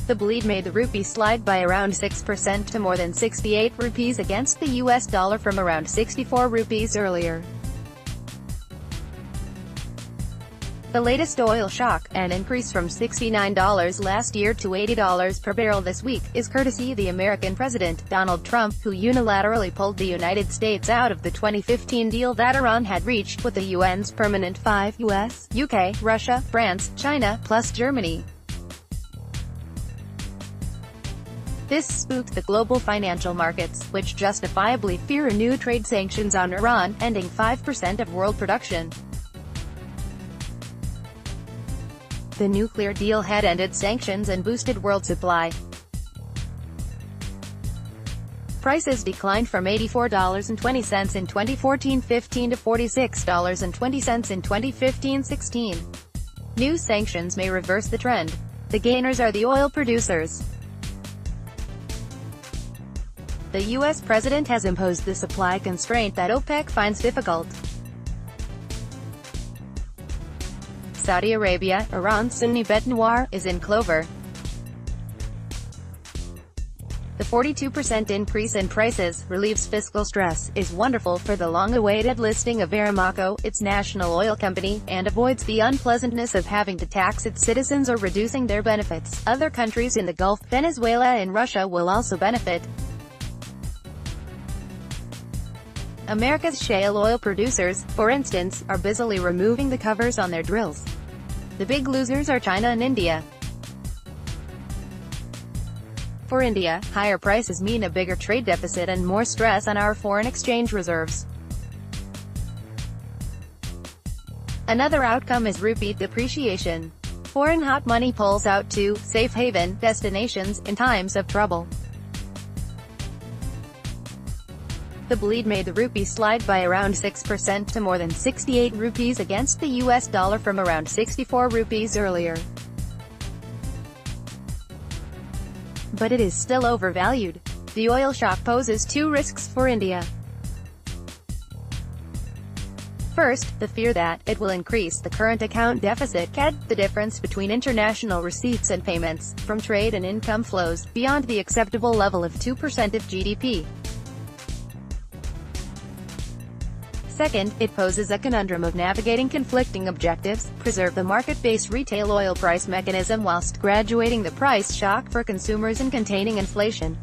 The bleed made the rupee slide by around 6% to more than 68 rupees against the US dollar from around 64 rupees earlier. The latest oil shock, an increase from $69 last year to $80 per barrel this week, is courtesy of the American President, Donald Trump, who unilaterally pulled the United States out of the 2015 deal that Iran had reached with the UN's Permanent Five US, UK, Russia, France, China, plus Germany. This spooked the global financial markets, which justifiably fear new trade sanctions on Iran, ending 5% of world production. The nuclear deal had ended sanctions and boosted world supply. Prices declined from $84.20 in 2014-15 to $46.20 in 2015-16. New sanctions may reverse the trend. The gainers are the oil producers. The U.S. president has imposed the supply constraint that OPEC finds difficult. Saudi Arabia, Iran's Sunni bête noire, is in clover. The 42% increase in prices relieves fiscal stress, is wonderful for the long-awaited listing of Aramco, its national oil company, and avoids the unpleasantness of having to tax its citizens or reducing their benefits. Other countries in the Gulf, Venezuela and Russia will also benefit. America's shale oil producers, for instance, are busily removing the covers on their drills. The big losers are China and India. For India, higher prices mean a bigger trade deficit and more stress on our foreign exchange reserves. Another outcome is rupee depreciation. Foreign hot money pulls out to safe haven destinations in times of trouble. The bleed made the rupee slide by around 6% to more than 68 rupees against the US dollar from around 64 rupees earlier. But it is still overvalued. The oil shock poses two risks for India. First, the fear that it will increase the current account deficit (CAD), the difference between international receipts and payments, from trade and income flows, beyond the acceptable level of 2% of GDP. Second, it poses a conundrum of navigating conflicting objectives, preserve the market-based retail oil price mechanism whilst graduating the price shock for consumers and containing inflation.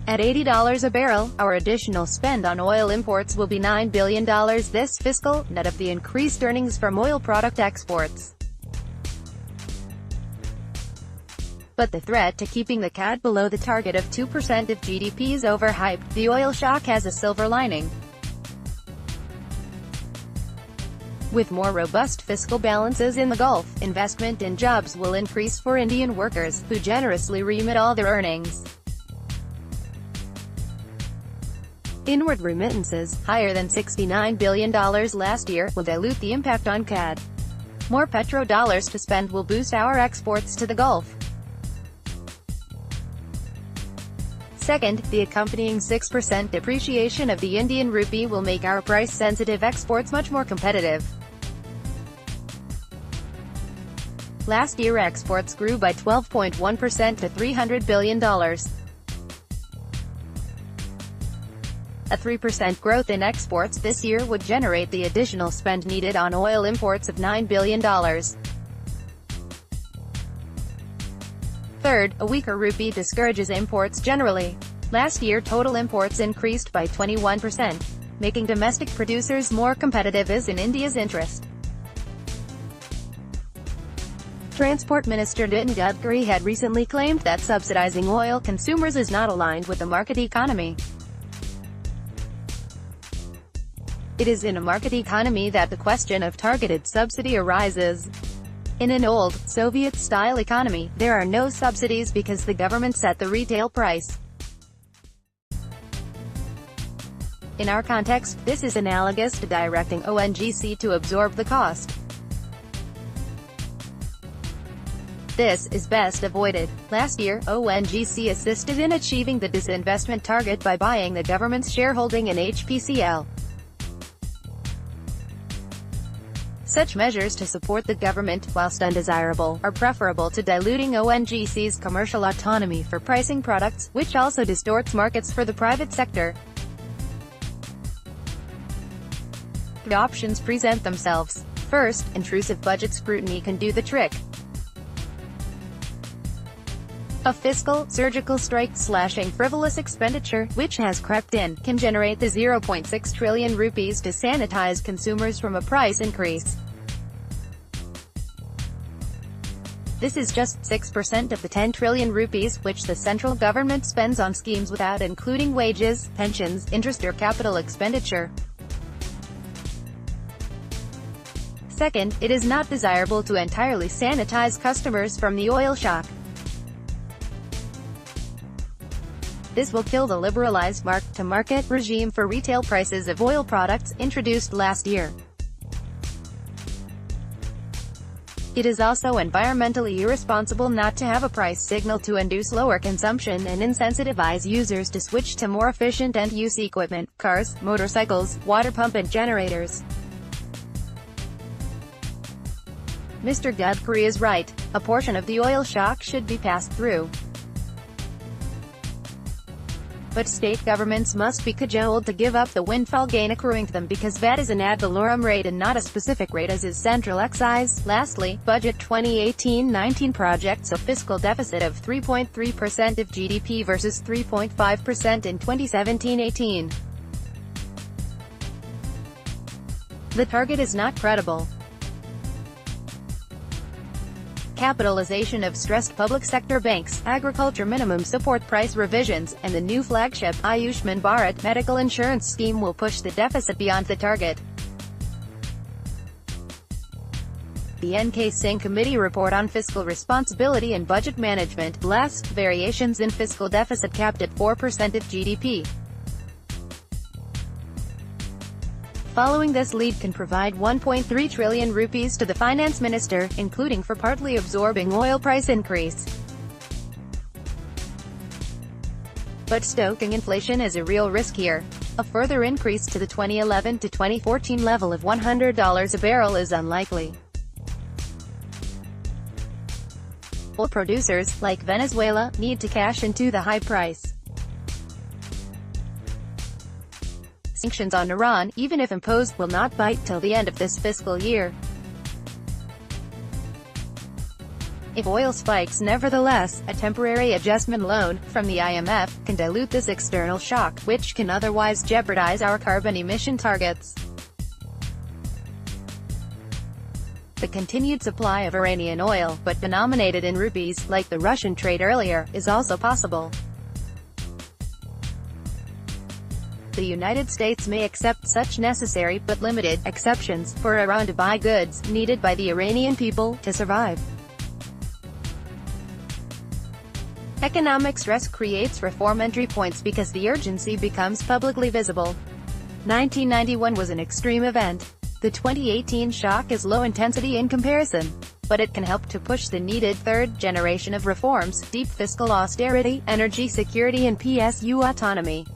At $80 a barrel, our additional spend on oil imports will be $9 billion this fiscal, net of the increased earnings from oil product exports. But the threat to keeping the CAD below the target of 2% of GDP is overhyped. The oil shock has a silver lining. With more robust fiscal balances in the Gulf, investment in jobs will increase for Indian workers, who generously remit all their earnings. Inward remittances, higher than $69 billion last year, will dilute the impact on CAD. More petrodollars to spend will boost our exports to the Gulf. Second, the accompanying 6% depreciation of the Indian rupee will make our price-sensitive exports much more competitive. Last year exports grew by 12.1% to $300 billion. A 3% growth in exports this year would generate the additional spend needed on oil imports of $9 billion. Third, a weaker rupee discourages imports generally. Last year total imports increased by 21%. Making domestic producers more competitive is in India's interest. Transport Minister Nitin Gadkari had recently claimed that subsidizing oil consumers is not aligned with the market economy. It is in a market economy that the question of targeted subsidy arises. In an old, Soviet-style economy, there are no subsidies because the government set the retail price. In our context, this is analogous to directing ONGC to absorb the cost. This is best avoided. Last year, ONGC assisted in achieving the disinvestment target by buying the government's shareholding in HPCL. Such measures to support the government, whilst undesirable, are preferable to diluting ONGC's commercial autonomy for pricing products, which also distorts markets for the private sector. The options present themselves. First, intrusive budget scrutiny can do the trick. A fiscal, surgical strike slashing frivolous expenditure, which has crept in, can generate the 0.6 trillion rupees to sanitize consumers from a price increase. This is just 6% of the 10 trillion rupees which the central government spends on schemes without including wages, pensions, interest or capital expenditure. Second, it is not desirable to entirely sanitize customers from the oil shock. This will kill the liberalized mark-to-market regime for retail prices of oil products, introduced last year. It is also environmentally irresponsible not to have a price signal to induce lower consumption and insensitivize users to switch to more efficient end-use equipment, cars, motorcycles, water pump and generators. Mr. Gadkari is right. A portion of the oil shock should be passed through. But state governments must be cajoled to give up the windfall gain accruing to them because VAT is an ad valorem rate and not a specific rate as is central excise. Lastly, Budget 2018-19 projects a fiscal deficit of 3.3% of GDP versus 3.5% in 2017-18. The target is not credible. Capitalization of stressed public sector banks, agriculture minimum support price revisions, and the new flagship, Ayushman Bharat, medical insurance scheme will push the deficit beyond the target. The NK Singh Committee report on fiscal responsibility and budget management, last, variations in fiscal deficit capped at 4% of GDP. Following this lead can provide 1.3 trillion rupees to the finance minister, including for partly absorbing oil price increase. But stoking inflation is a real risk here. A further increase to the 2011 to 2014 level of $100 a barrel is unlikely. Oil producers, like Venezuela, need to cash into the high price. Sanctions on Iran, even if imposed, will not bite till the end of this fiscal year. If oil spikes nevertheless, a temporary adjustment loan from the IMF can dilute this external shock, which can otherwise jeopardize our carbon emission targets. The continued supply of Iranian oil, but denominated in rupees, like the Russian trade earlier, is also possible. The United States may accept such necessary, but limited, exceptions, for Iran to buy goods, needed by the Iranian people, to survive. Economic stress creates reform entry points because the urgency becomes publicly visible. 1991 was an extreme event. The 2018 shock is low intensity in comparison. But it can help to push the needed third generation of reforms, deep fiscal austerity, energy security and PSU autonomy.